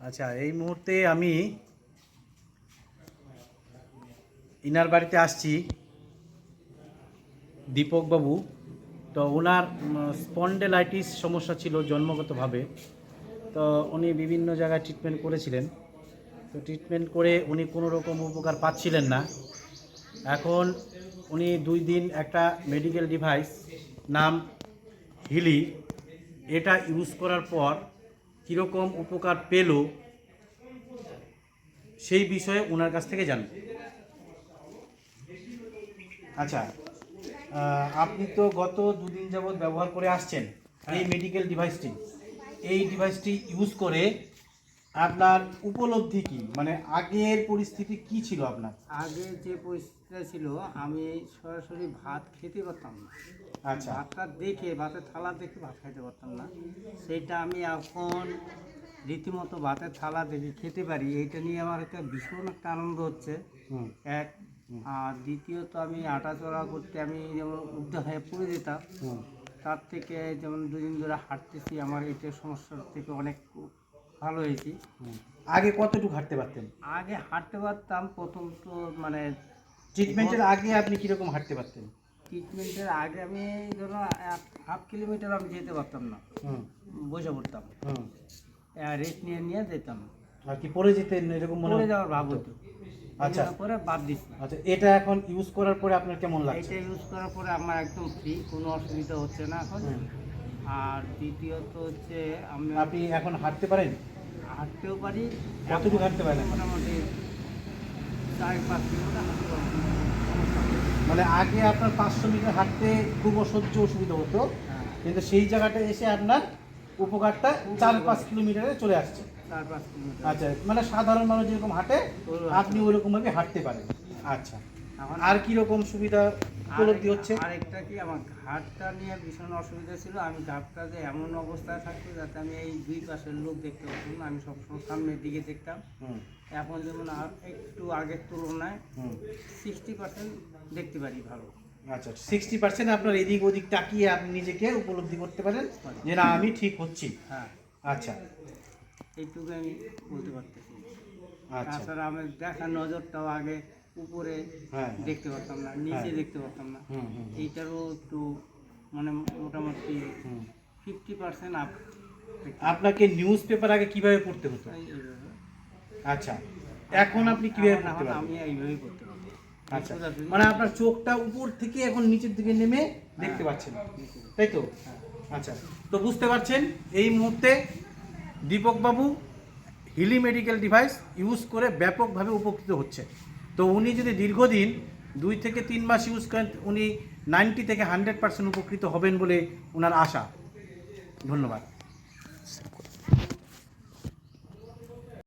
আচ্ছা, এই মুহূর্তে আমি ইনার বাড়িতে আসছি, দীপকবাবু। তো ওনার স্পন্ডেলাইটিস সমস্যা ছিল জন্মগতভাবে। তো উনি বিভিন্ন জায়গায় ট্রিটমেন্ট করেছিলেন। তো ট্রিটমেন্ট করে উনি কোনো রকম উপকার পাচ্ছিলেন না। এখন উনি 2 দিন একটা মেডিকেল ডিভাইস নাম হিলি, এটা ইউজ করার পর কীরকম উপকার পেল সেই বিষয়ে ওনার কাছ থেকে জানব। আচ্ছা, আপনি তো গত 2 দিন যাবৎ ব্যবহার করে আসছেন এই মেডিকেল ডিভাইসটি। এই ডিভাইসটি ইউজ করে আপনার উপলব্ধি কি, মানে আগের পরিস্থিতি কি ছিল আপনার? আগে যে পরিস্থিতিটা ছিল, আমি সরাসরি ভাত খেতে পারতাম না। আচ্ছা, ভাতটা দেখে, ভাতের থালা দেখে ভাত খেতে পারতাম না। সেইটা আমি এখন রীতিমতো ভাতের থালা দেখে খেতে পারি। এইটা নিয়ে আমার একটা ভীষণ একটা আনন্দ হচ্ছে, এক। আর দ্বিতীয়ত, আমি হাঁটাচলা করতে আমি যেমন উদ্ধার হয়ে পড়ে যেতাম, তার থেকে যেমন 2 দিন ধরে হাঁটতেছি, আমার এইটা সমস্যার থেকে অনেক ভালো হয়েছি। আগে কতটুকু হাঁটতে পারতেন? আগে হাঁটতে পারতাম, প্রথম তো মানে ট্রিটমেন্টের আগে আপনি কীরকম হাঁটতে পারতেন? ট্রিটমেন্টের আগে আমি ধরো 1/2 কিলোমিটার আমি যেতে পারতাম না, বসে পড়তাম, রেস্ট নিয়ে নিয়ে যেতাম। আর কি পড়ে যেতেন এরকম মনে পড়ে যাওয়ার ভাব হতো। আচ্ছা, পরে বাদ দিচ্ছি। আচ্ছা, এটা এখন ইউজ করার পরে আপনার কেমন লাগছে? এটা ইউজ করার পরে আমার একদম ফ্রি, কোনো অসুবিধা হচ্ছে না এখন। আর দ্বিতীয়ত হচ্ছে, আপনি এখন হাঁটতে পারেন? হাঁটতেও পারি। কতটুকু হাঁটতে পারেন? মোটামুটি 4-5 কিলোমিটার হাঁটতে পারি। মানে আগে আপনার 500 মিটার হাঁটতে খুব অসহ্য অসুবিধা হতো, কিন্তু সেই জায়গাটা এসে আপনার উপকারটা 4-5 কিলোমিটারে চলে আসছে। 4-5 কিলোমিটার। আচ্ছা, মানে সাধারণ মানুষ যেরকম হাঁটে আপনি ওইরকমভাবে হাঁটতে পারেন। আচ্ছা, আর কি রকম সুবিধা উপলব্ধি হচ্ছে? আরেকটা কি, আমার ঘাটটা নিয়ে ভীষণ অসুবিধা ছিল। আমি ঘাটটা যে এমন অবস্থায় থাকতো যাতে আমি এই 2 পাশের লোক দেখতে পারতাম না, আমি সবসময় সামনের দিকে দেখতাম। এখন যেমন একটু আগের তুলনায় 60% দেখতে পারি ভালো। আচ্ছা, 60% আপনার এদিক ওদিক তাকিয়ে আপনি নিজেকে উপলব্ধি করতে পারেন যে না, আমি ঠিক হচ্ছি। হ্যাঁ, আচ্ছা, এইটুকু আমি বলতে পারতেছি। আচ্ছা, তাছাড়া আমার দেখার নজরটাও আগে উপরে দেখতে পারতাম না, নিচে দেখতে পারতাম না। এইটারও একটু মানে মোটামুটি 50% আপ। আপনাকে নিউজ পেপার আগে কিভাবে পড়তে হতো? এইভাবে। আচ্ছা, এখন আপনি কিভাবে পড়তে পারেন? আমি এইভাবেই করতে পারবো। আচ্ছা, মানে আপনার চোখটা উপর থেকে এখন নিচের দিকে নেমে দেখতে পাচ্ছেন, তাই তো? আচ্ছা, তো বুঝতে পারছেন এই মুহূর্তে দীপকবাবু হিলি মেডিকেল ডিভাইস ইউজ করে ব্যাপকভাবে উপকৃত হচ্ছে। তো উনি যদি দীর্ঘদিন 2 থেকে 3 মাস ইউজ করেন, উনি 90 থেকে 100% উপকৃত হবেন বলে ওনার আশা। ধন্যবাদ।